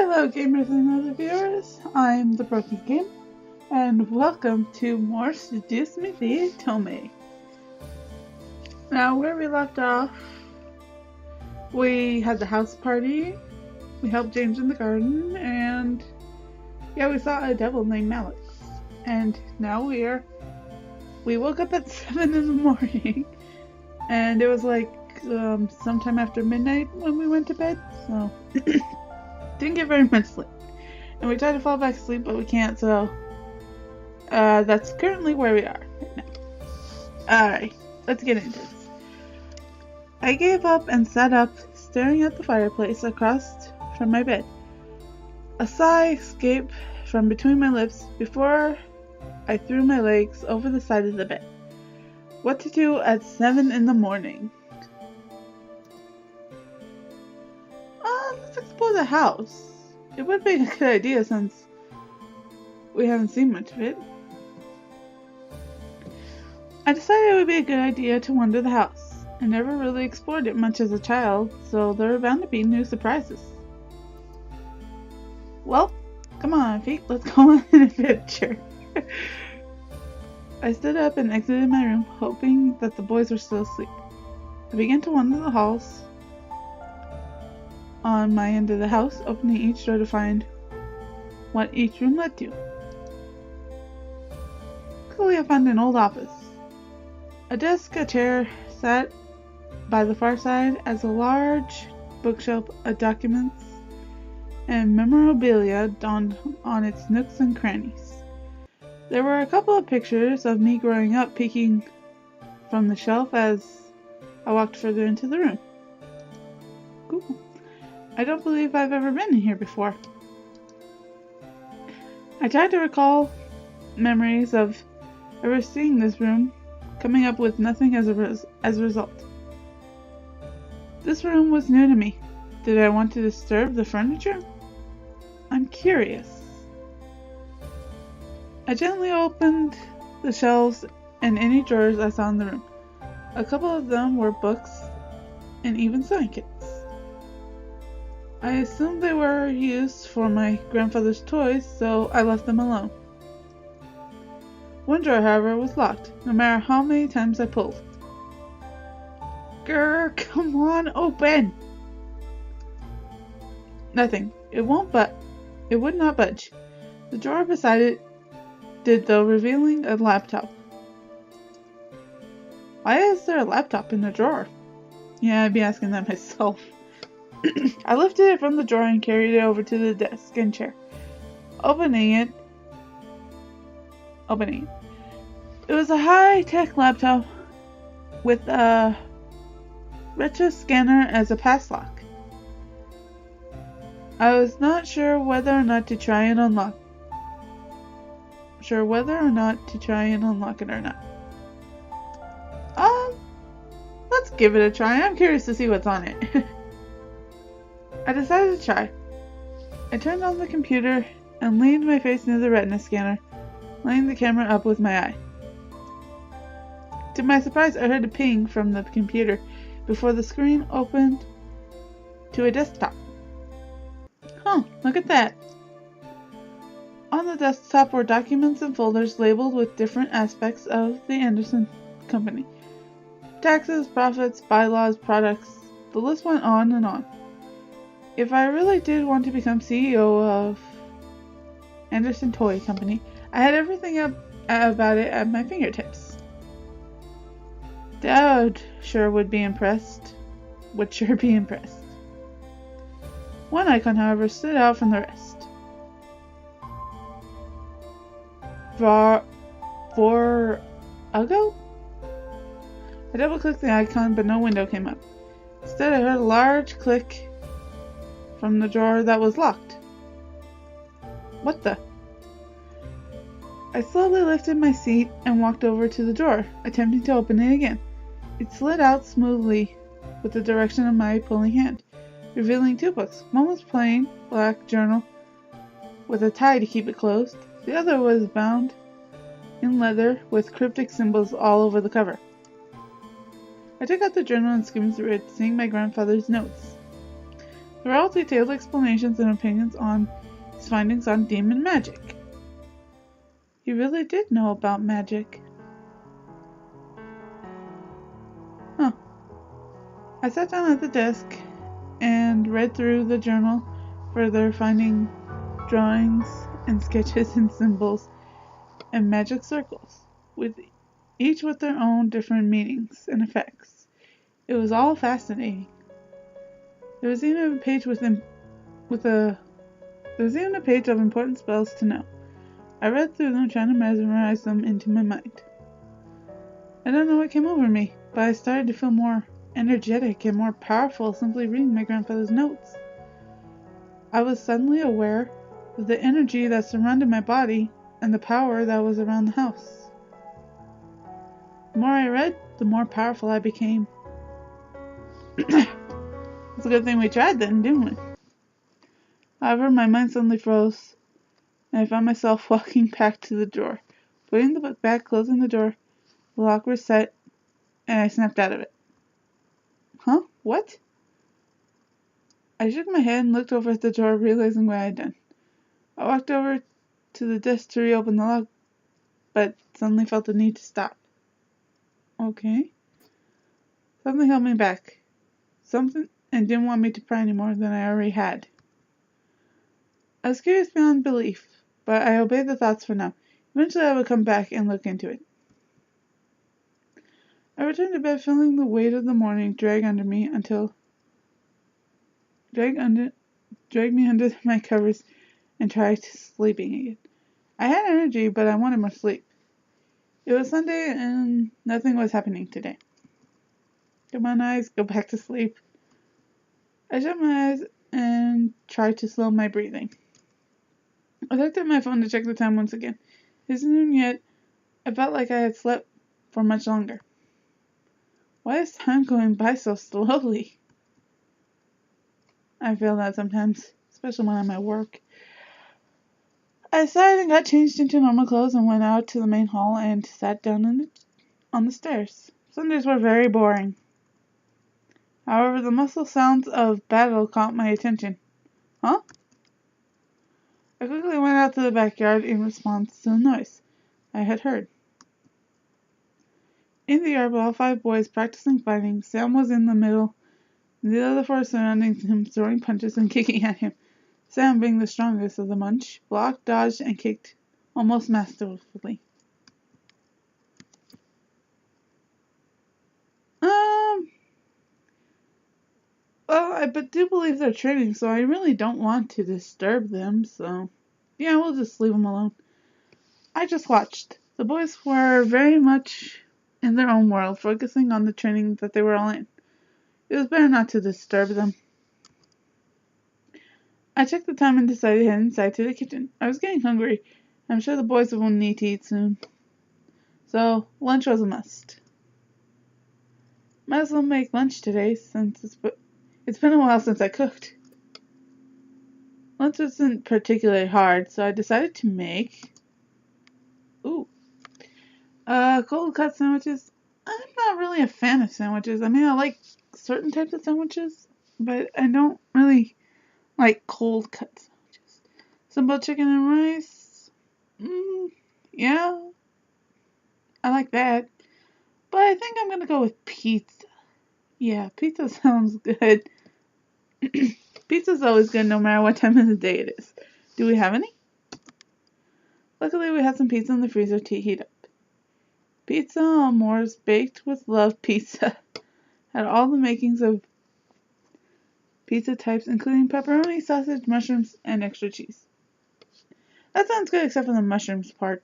Hello gamers and other viewers, I'm the Broken Game, and welcome to more Seduce Me via Tome. Now where we left off, we had the house party, we helped James in the garden, and yeah, we saw a devil named Malik. And now we woke up at 7 in the morning, and it was like sometime after midnight when we went to bed, so didn't get very much sleep. And we tried to fall back asleep, but we can't, so that's currently where we are right now. Alright, let's get into this. I gave up and sat up, staring at the fireplace across from my bed. A sigh escaped from between my lips before I threw my legs over the side of the bed. What to do at 7 in the morning? Let's explore the house. It would be a good idea since we haven't seen much of it. I decided it would be a good idea to wander the house. I never really explored it much as a child, so there were bound to be new surprises. Well, come on, feet, let's go on an adventure. I stood up and exited my room, hoping that the boys were still asleep. I began to wander the halls on my end of the house, opening each door to find what each room led to. Quickly I found an old office. A desk, a chair sat by the far side, as a large bookshelf of documents and memorabilia dawned on its nooks and crannies. There were a couple of pictures of me growing up peeking from the shelf as I walked further into the room. Ooh. I don't believe I've ever been in here before. I tried to recall memories of ever seeing this room, coming up with nothing as a result. This room was new to me. Did I want to disturb the furniture? I'm curious. I gently opened the shelves and any drawers I saw in the room. A couple of them were books and even sewing kits. I assumed they were used for my grandfather's toys, so I left them alone. One drawer, however, was locked, no matter how many times I pulled. Grr, come on, open! Nothing. It would not budge. The drawer beside it did, though, revealing a laptop. Why is there a laptop in the drawer? Yeah, I'd be asking that myself. I lifted it from the drawer and carried it over to the desk and chair. Opening it. It was a high-tech laptop with a retro scanner as a pass lock. I was not sure whether or not to try and unlock it or not. Let's give it a try. I'm curious to see what's on it. I decided to try. I turned on the computer and leaned my face near the retina scanner, laying the camera up with my eye. To my surprise, I heard a ping from the computer before the screen opened to a desktop. Huh, look at that. On the desktop were documents and folders labeled with different aspects of the Anderson Company. Taxes, profits, bylaws, products. The list went on and on. If I really did want to become CEO of Anderson Toy Company, I had everything about it at my fingertips. Dad would sure be impressed. One icon, however, stood out from the rest. Ugo? I double-clicked the icon, but no window came up. Instead, I heard a large click from the drawer that was locked. What the? I slowly lifted my seat and walked over to the drawer, attempting to open it again. It slid out smoothly with the direction of my pulling hand, revealing two books. One was plain black journal with a tie to keep it closed. The other was bound in leather with cryptic symbols all over the cover. I took out the journal and skimmed through it, seeing my grandfather's notes. There were all detailed explanations and opinions on his findings on demon magic. He really did know about magic. Huh. I sat down at the desk and read through the journal, further finding drawings and sketches and symbols and magic circles, each with their own different meanings and effects. It was all fascinating. There was even a page of important spells to know. I read through them, trying to mesmerize them into my mind. I don't know what came over me, but I started to feel more energetic and more powerful simply reading my grandfather's notes. I was suddenly aware of the energy that surrounded my body and the power that was around the house. The more I read, the more powerful I became. It's a good thing we tried then, didn't we? However, my mind suddenly froze, and I found myself walking back to the drawer, putting the book back, closing the door. The lock was set, and I snapped out of it. Huh? What? I shook my head and looked over at the drawer, realizing what I had done. I walked over to the desk to reopen the lock, but suddenly felt the need to stop. Okay. Something held me back. Something, and didn't want me to pry any more than I already had. I was curious beyond belief, but I obeyed the thoughts for now. Eventually I would come back and look into it. I returned to bed feeling the weight of the morning drag me under my covers and tried sleeping again. I had energy, but I wanted more sleep. It was Sunday and nothing was happening today. Come on, eyes, go back to sleep. I shut my eyes and tried to slow my breathing. I looked at my phone to check the time once again. It's noon yet. I felt like I had slept for much longer. Why is time going by so slowly? I feel that sometimes, especially when I'm at work. I decided and got changed into normal clothes and went out to the main hall and sat down on the stairs. Sundays were very boring. However, the muffled sounds of battle caught my attention. Huh? I quickly went out to the backyard in response to the noise I had heard. In the yard, with all 5 boys practicing fighting, Sam was in the middle, and the other 4 surrounding him, throwing punches and kicking at him. Sam, being the strongest of the bunch, blocked, dodged, and kicked almost masterfully. Well, I do believe they're training, so I really don't want to disturb them, so yeah, we'll just leave them alone. I just watched. The boys were very much in their own world, focusing on the training that they were all in. It was better not to disturb them. I checked the time and decided to head inside to the kitchen. I was getting hungry. I'm sure the boys will need to eat soon. So, lunch was a must. Might as well make lunch today, since it's been a while since I cooked. Lunch wasn't particularly hard, so I decided to make cold cut sandwiches. I'm not really a fan of sandwiches. I mean, I like certain types of sandwiches, but I don't really like cold cut sandwiches. Simple chicken and rice. Yeah, I like that. But I think I'm gonna go with pizza. Yeah, pizza sounds good. Pizza's always good no matter what time of the day it is. Do we have any? Luckily, we had some pizza in the freezer to heat up. Pizza on Moore's baked with love pizza. Had all the makings of pizza types, including pepperoni, sausage, mushrooms, and extra cheese. That sounds good except for the mushrooms part.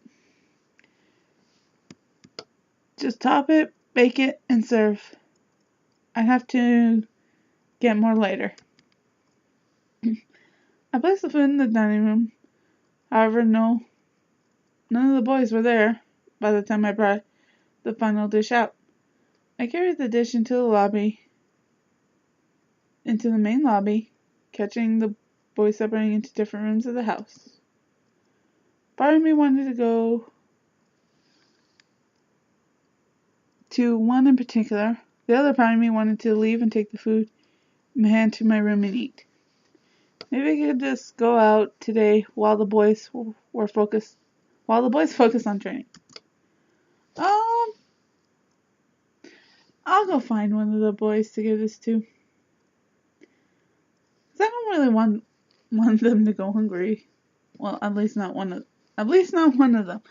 Just top it, bake it, and serve. I'd have to get more later. I placed the food in the dining room. However, none of the boys were there by the time I brought the final dish out. I carried the dish into the main lobby, catching the boys separating into different rooms of the house. Part of me wanted to go to one in particular. The other part of me wanted to leave and take the food in my hand to my room and eat. Maybe we could just go out today while the boys focused on training. I'll go find one of the boys to give this to. 'Cause I don't really want them to go hungry. Well, at least not one of them.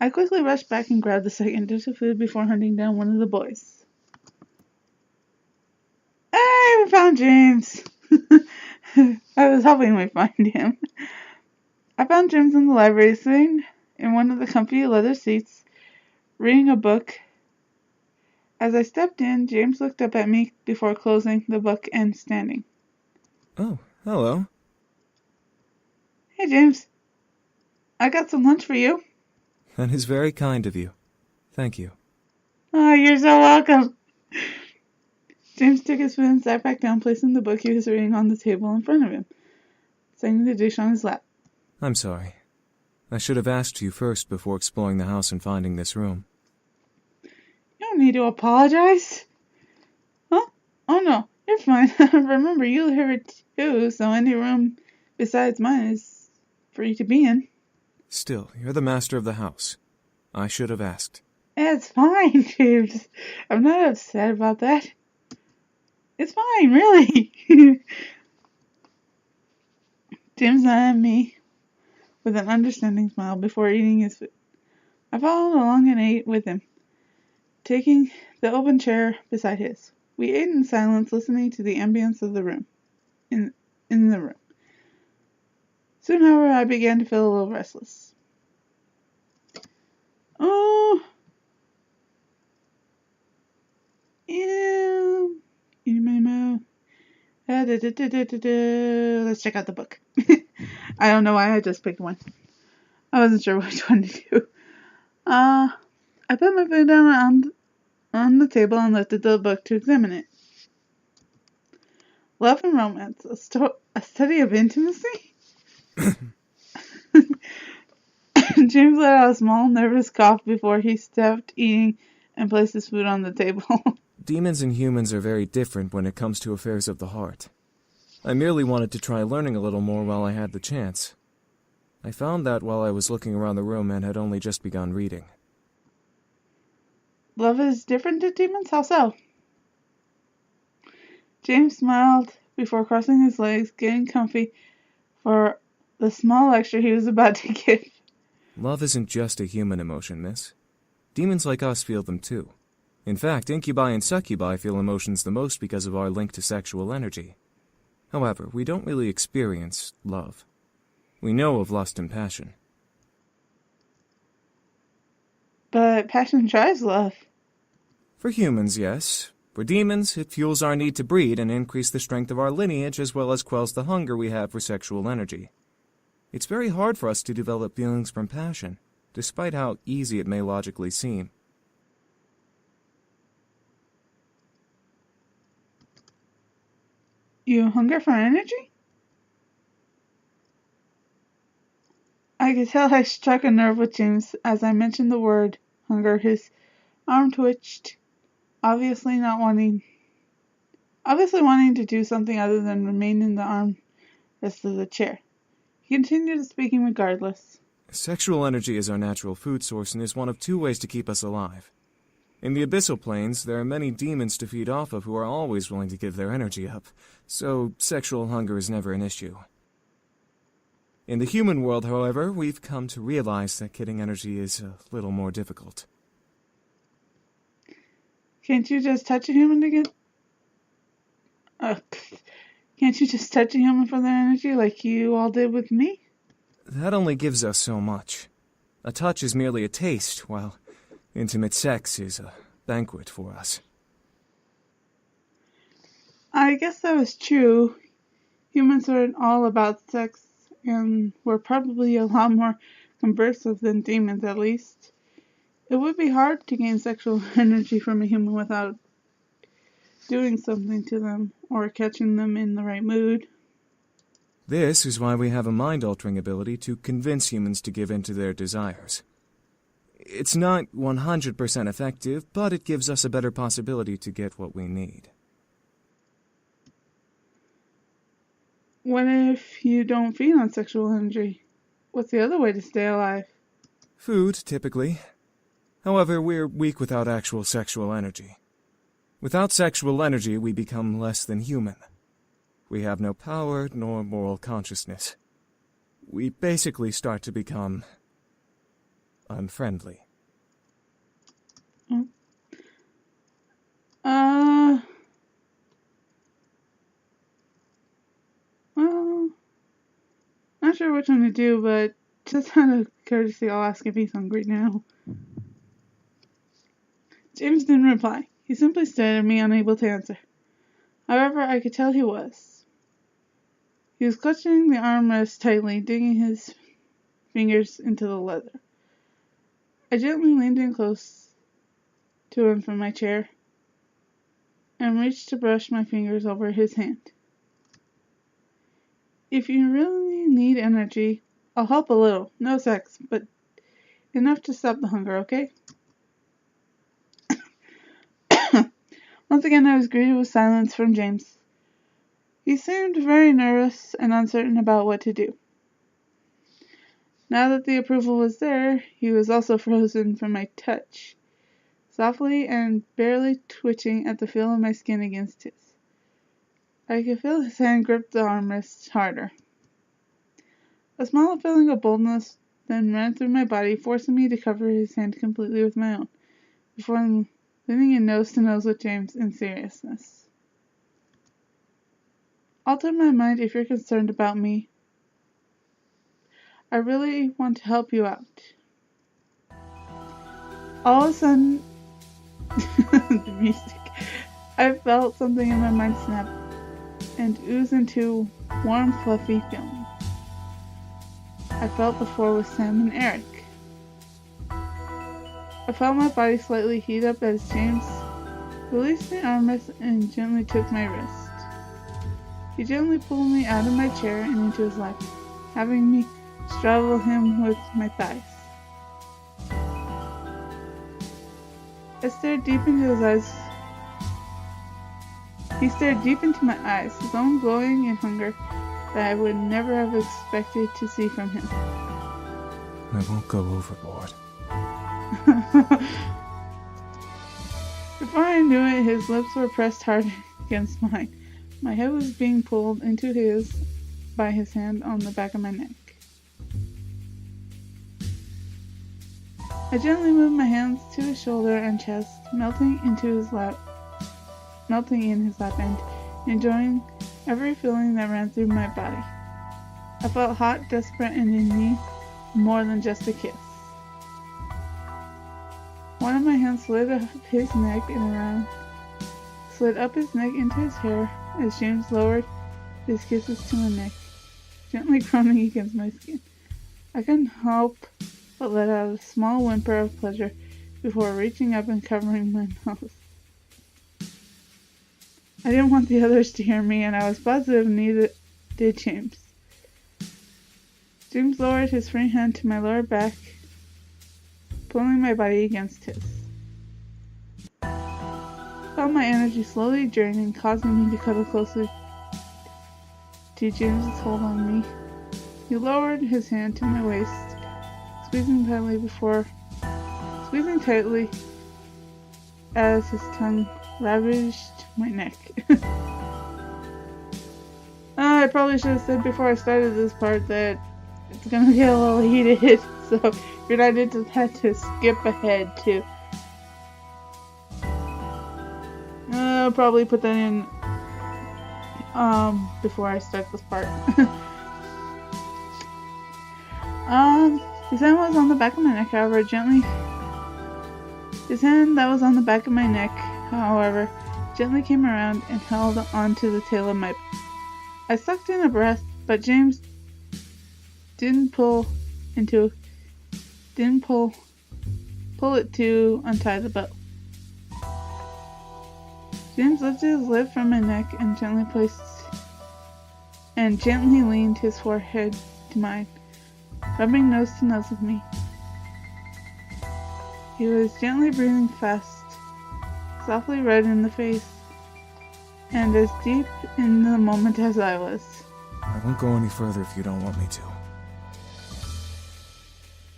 I quickly rushed back and grabbed the second dish of food before hunting down one of the boys. Hey, we found James! I was hoping we'd find him. I found James in the library, sitting in one of the comfy leather seats, reading a book. As I stepped in, James looked up at me before closing the book and standing. Oh, hello. Hey, James. I got some lunch for you. That is very kind of you. Thank you. Oh, you're so welcome. James took his food and sat back down, placing the book he was reading on the table in front of him, setting the dish on his lap. I'm sorry. I should have asked you first before exploring the house and finding this room. You don't need to apologize. Huh? Oh no, you're fine. Remember, you live here too, so any room besides mine is free to be in. Still, you're the master of the house. I should have asked. It's fine, James. I'm not upset about that. It's fine, really. James nodded at me with an understanding smile before eating his food. I followed along and ate with him, taking the open chair beside his. We ate in silence, listening to the ambience of the room. In the room. Soon, however, I began to feel a little restless. Oh, yeah. In my mouth. Let's check out the book. I don't know why I just picked one. I wasn't sure which one to do. I put my food down on the table and lifted the book to examine it. Love and Romance, a study of intimacy? James let out a small, nervous cough before he stopped eating and placed his food on the table. Demons and humans are very different when it comes to affairs of the heart. I merely wanted to try learning a little more while I had the chance. I found that while I was looking around the room and had only just begun reading. Love is different to demons? How so? James smiled before crossing his legs, getting comfy for the small lecture he was about to give. Love isn't just a human emotion, miss. Demons like us feel them too. In fact, incubi and succubi feel emotions the most because of our link to sexual energy. However, we don't really experience love. We know of lust and passion. But passion drives love. For humans, yes. For demons, it fuels our need to breed and increase the strength of our lineage as well as quells the hunger we have for sexual energy. It's very hard for us to develop feelings from passion, despite how easy it may logically seem. You hunger for energy? I could tell I struck a nerve with James as I mentioned the word hunger. His arm twitched, obviously wanting to do something other than remain in the armrest of the chair. He continued speaking regardless. Sexual energy is our natural food source and is one of two ways to keep us alive. In the abyssal planes, there are many demons to feed off of who are always willing to give their energy up, so sexual hunger is never an issue. In the human world, however, we've come to realize that getting energy is a little more difficult. Can't you just touch a human to get... Can't you just touch a human for their energy like you all did with me? That only gives us so much. A touch is merely a taste, while intimate sex is a banquet for us. I guess that was true. Humans aren't all about sex, and we're probably a lot more conversive than demons, at least. It would be hard to gain sexual energy from a human without doing something to them or catching them in the right mood. This is why we have a mind-altering ability to convince humans to give in to their desires. It's not 100% effective, but it gives us a better possibility to get what we need. What if you don't feed on sexual energy? What's the other way to stay alive? Food, typically. However, we're weak without actual sexual energy. Without sexual energy, we become less than human. We have no power nor moral consciousness. We basically start to become unfriendly. Well, not sure which one to do, but just out of courtesy, I'll ask if he's hungry now. James didn't reply. He simply stared at me, unable to answer. However, I could tell he was. He was clutching the armrest tightly, digging his fingers into the leather. I gently leaned in close to him from my chair and reached to brush my fingers over his hand. If you really need energy, I'll help a little. No sex, but enough to stop the hunger, okay? Once again, I was greeted with silence from James. He seemed very nervous and uncertain about what to do. Now that the approval was there, he was also frozen from my touch, softly and barely twitching at the feel of my skin against his. I could feel his hand grip the armrest harder. A small feeling of boldness then ran through my body, forcing me to cover his hand completely with my own, before leaning in nose to nose with James in seriousness. Alter my mind if you're concerned about me. I really want to help you out. All of a sudden, the music, I felt something in my mind snap and ooze into warm, fluffy feeling I felt before with Sam and Eric. I felt my body slightly heat up as James released the armrest and gently took my wrist. He gently pulled me out of my chair and into his lap, having me straddle him with my thighs. I stared deep into his eyes. He stared deep into my eyes, his own glowing in hunger that I would never have expected to see from him. I won't go overboard. Before I knew it, his lips were pressed hard against mine. My head was being pulled into his by his hand on the back of my neck. I gently moved my hands to his shoulder and chest, melting in his lap and enjoying every feeling that ran through my body. I felt hot, desperate, and in need more than just a kiss. One of my hands slid up his neck into his hair as James lowered his kisses to my neck, gently groaning against my skin. I couldn't help but let out a small whimper of pleasure before reaching up and covering my nose. I didn't want the others to hear me, and I was positive neither did James. James lowered his free hand to my lower back, pulling my body against his. I felt my energy slowly draining, causing me to cuddle closer to James's hold on me. He lowered his hand to my waist, squeezing tightly as his tongue ravaged my neck. I probably should have said before I started this part that it's gonna get a little heated, so you're not into that to skip ahead to. I'll probably put that in before I start this part. His hand was on the back of my neck, however, gently came around and held onto the tail of my. I sucked in a breath, but James didn't pull it to untie the bow. James lifted his lip from my neck and gently leaned his forehead to mine, rubbing nose to nose with me. He was gently breathing fast, softly red in the face, and as deep in the moment as I was. I won't go any further if you don't want me to.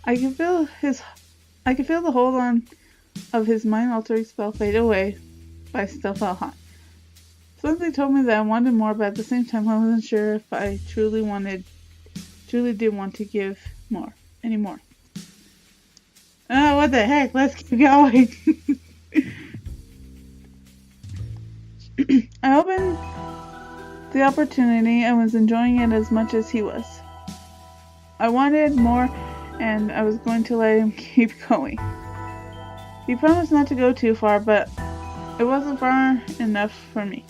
I could feel the hold on of his mind-altering spell fade away, but I still felt hot. Something told me that I wanted more, but at the same time I wasn't sure if I truly did want to give any more. Oh, what the heck, let's keep going. I opened the opportunity and was enjoying it as much as he was. I wanted more, and I was going to let him keep going. He promised not to go too far, but it wasn't far enough for me.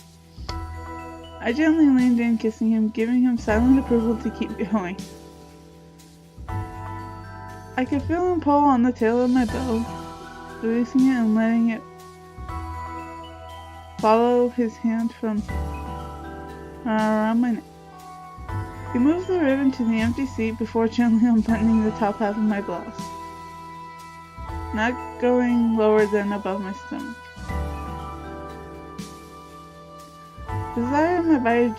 I gently leaned in, kissing him, giving him silent approval to keep going. I could feel him pull on the tail of my bow, releasing it and letting it follow his hand from around my neck. He moved the ribbon to the empty seat before gently unbuttoning the top half of my blouse, not going lower than above my stomach. The desire of my body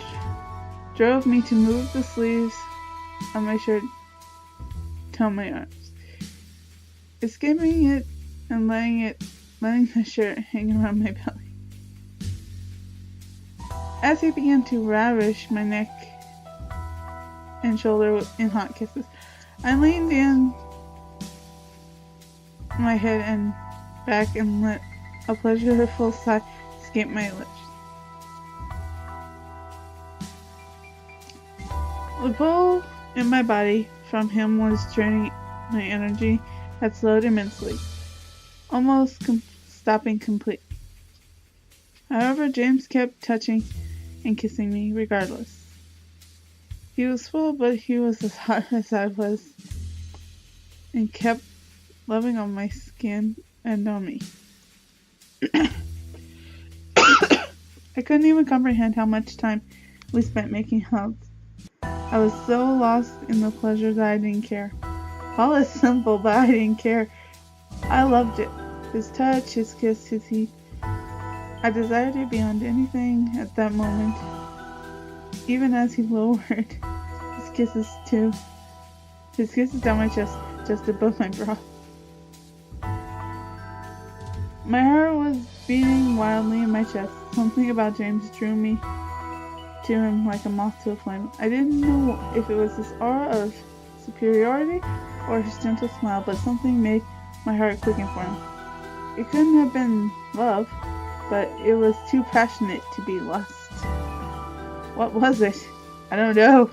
drove me to move the sleeves of my shirt down my arms, escaping it and letting the shirt hang around my belly. As he began to ravish my neck and shoulder in hot kisses, I leaned in my head and back and let a pleasureful sigh escape my lips. The pull in my body from him was draining. My energy had slowed immensely, almost stopping completely. However, James kept touching and kissing me regardless. He was full, but he was as hot as I was, and kept loving on my skin and on me. I couldn't even comprehend how much time we spent making love. I was so lost in the pleasure that I didn't care. All is simple, but I didn't care. I loved it. His touch, his kiss, his heat. I desired it beyond anything at that moment, even as he lowered his kisses down my chest, just above my bra. My heart was beating wildly in my chest. Something about James drew me to him like a moth to a flame. I didn't know if it was his aura of superiority or his gentle smile, but something made my heart quicken for him. It couldn't have been love, but it was too passionate to be lust. What was it? I don't know.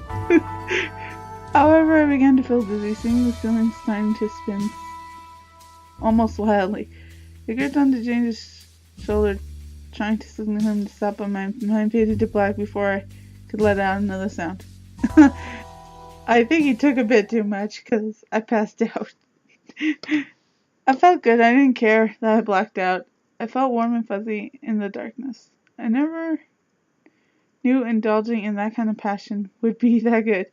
However, I began to feel dizzy, seeing the ceiling starting to spin almost wildly. I gripped onto James' shoulder, trying to signal him to stop, but my mind faded to black before I could let out another sound. I think he took a bit too much, because I passed out. I felt good. I didn't care that I blacked out. I felt warm and fuzzy in the darkness. I never knew indulging in that kind of passion would be that good.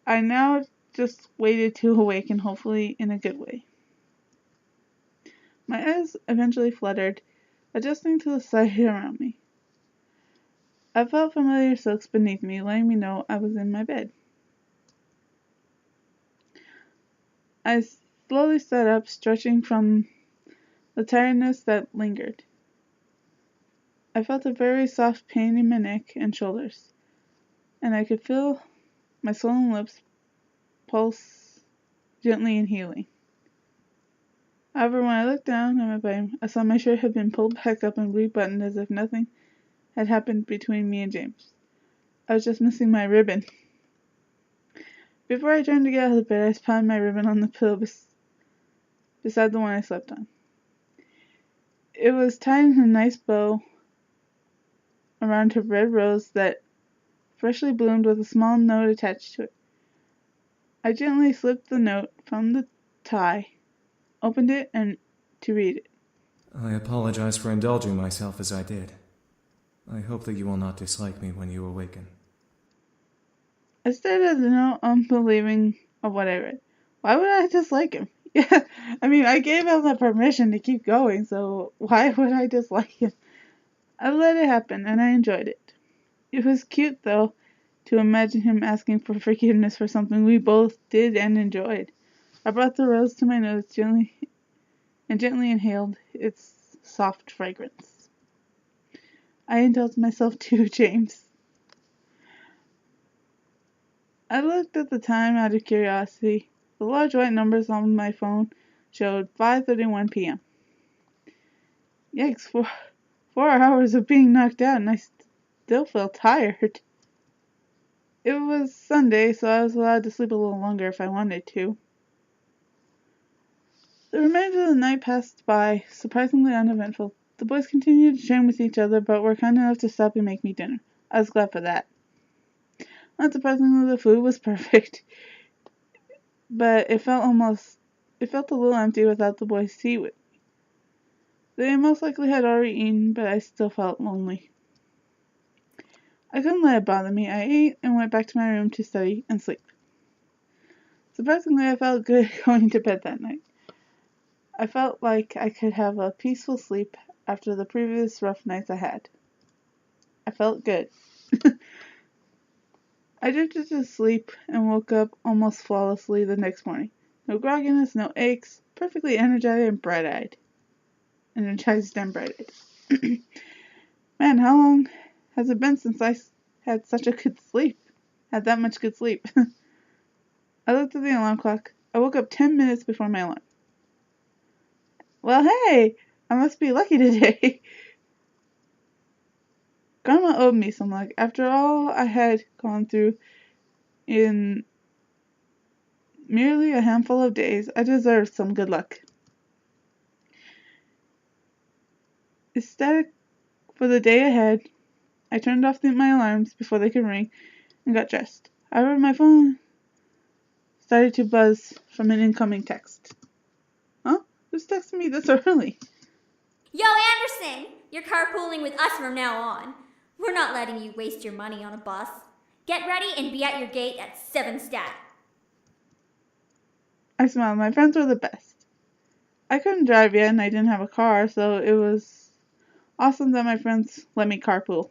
I now just waited to awaken, hopefully in a good way. My eyes eventually fluttered, adjusting to the sight around me. I felt familiar silks beneath me, letting me know I was in my bed. I slowly sat up, stretching from the tiredness that lingered. I felt a very soft pain in my neck and shoulders, and I could feel my swollen lips pulse gently and healing. However, when I looked down at my body, I saw my shirt had been pulled back up and rebuttoned as if nothing had happened between me and James. I was just missing my ribbon. Before I turned to get out of the bed, I spotted my ribbon on the pillow beside the one I slept on. It was tied in a nice bow around a red rose that freshly bloomed with a small note attached to it. I gently slipped the note from the tie, opened it, and to read it. I apologize for indulging myself as I did. I hope that you will not dislike me when you awaken. I stared at the note, unbelieving of what I read. Why would I dislike him? Yeah, I mean, I gave him the permission to keep going, so why would I dislike him? I let it happen, and I enjoyed it. It was cute, though, to imagine him asking for forgiveness for something we both did and enjoyed. I brought the rose to my nose gently inhaled its soft fragrance. I indulged myself too, James. I looked at the time out of curiosity. The large white numbers on my phone showed 5:31 p.m. Yikes, 4 hours of being knocked out and I still felt tired. It was Sunday, so I was allowed to sleep a little longer if I wanted to. The remainder of the night passed by, surprisingly uneventful. The boys continued to train with each other, but were kind enough to stop and make me dinner. I was glad for that. Not surprisingly, the food was perfect, but it felt a little empty without the boys to eat with me. They most likely had already eaten, but I still felt lonely. I couldn't let it bother me. I ate and went back to my room to study and sleep. Surprisingly, I felt good going to bed that night. I felt like I could have a peaceful sleep after the previous rough nights I had. I felt good. I drifted to sleep and woke up almost flawlessly the next morning. No grogginess, no aches, perfectly energized and bright-eyed. Man, how long has it been since I had such a good sleep? Had that much good sleep. I looked at the alarm clock. I woke up 10 minutes before my alarm. Well, hey, I must be lucky today. Grandma owed me some luck. After all I had gone through in merely a handful of days, I deserved some good luck. Ecstatic for the day ahead, I turned off my alarms before they could ring and got dressed. However, my phone started to buzz from an incoming text. Huh? Who's texting me this early? Yo, Anderson! You're carpooling with us from now on. We're not letting you waste your money on a bus. Get ready and be at your gate at 7 stat. I smiled. My friends were the best. I couldn't drive yet and I didn't have a car, so it was awesome that my friends let me carpool.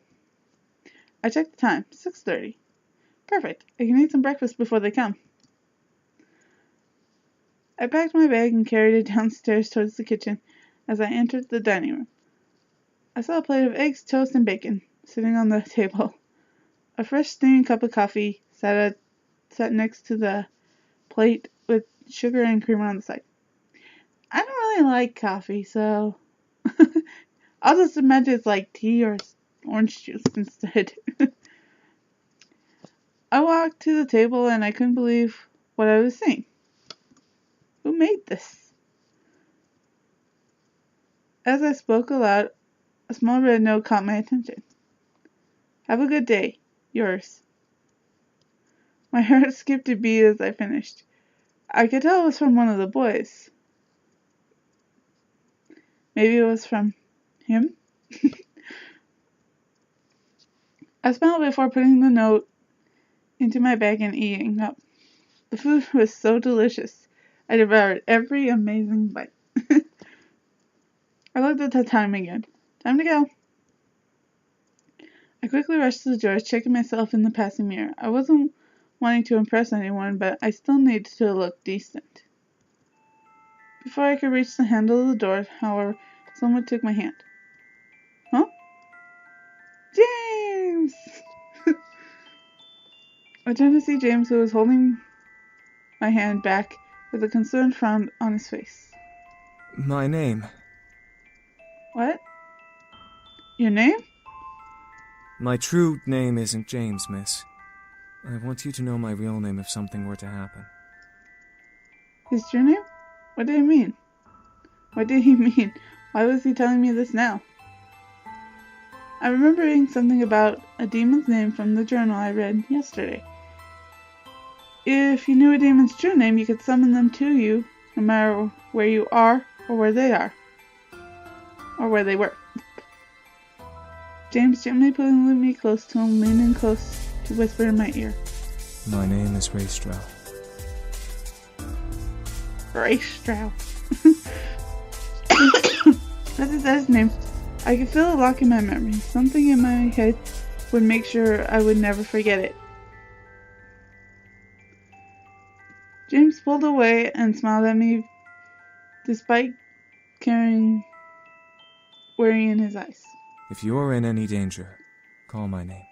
I checked the time, 6:30. Perfect. I can eat some breakfast before they come. I packed my bag and carried it downstairs towards the kitchen as I entered the dining room. I saw a plate of eggs, toast, and bacon sitting on the table. A fresh steaming cup of coffee sat next to the plate with sugar and creamer on the side. I don't really like coffee, so I'll just imagine it's like tea or orange juice instead. I walked to the table and I couldn't believe what I was seeing. Who made this? As I spoke aloud, a small red note caught my attention. Have a good day. Yours. My heart skipped a beat as I finished. I could tell it was from one of the boys. Maybe it was from him? I smiled before putting the note into my bag and eating up. The food was so delicious. I devoured every amazing bite. I looked at the time again. Time to go. I quickly rushed to the door, checking myself in the passing mirror. I wasn't wanting to impress anyone, but I still needed to look decent. Before I could reach the handle of the door, however, someone took my hand. Huh? James! I turned to see James, who was holding my hand back with a concerned frown on his face. My name. What? Your name? My true name isn't James, miss. I want you to know my real name if something were to happen. His true name? What did he mean? What did he mean? Why was he telling me this now? I remember reading something about a demon's name from the journal I read yesterday. If you knew a demon's true name, you could summon them to you, no matter where you are or where they are. Or where they were. James gently pulling me close to him, leaning close to whisper in my ear. My name is Ray Stroud. Ray Stroud. As he said his name, I could feel a lock in my memory. Something in my head would make sure I would never forget it. James pulled away and smiled at me despite carrying worry in his eyes. If you're in any danger, call my name.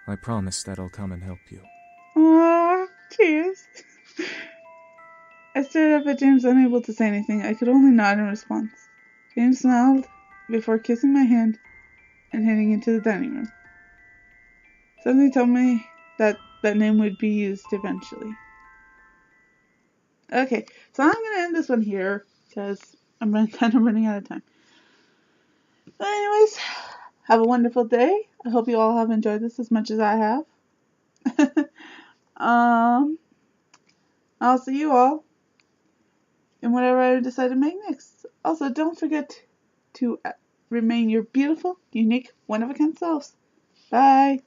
I promise that I'll come and help you. Aww, cheers. I stared up at James, unable to say anything. I could only nod in response. James smiled before kissing my hand and heading into the dining room. Something told me that that name would be used eventually. Okay, so I'm going to end this one here because I'm kind of running out of time. But anyways, have a wonderful day. I hope you all have enjoyed this as much as I have. I'll see you all in whatever I decide to make next. Also, don't forget to remain your beautiful, unique, one-of-a-kind selves. Bye.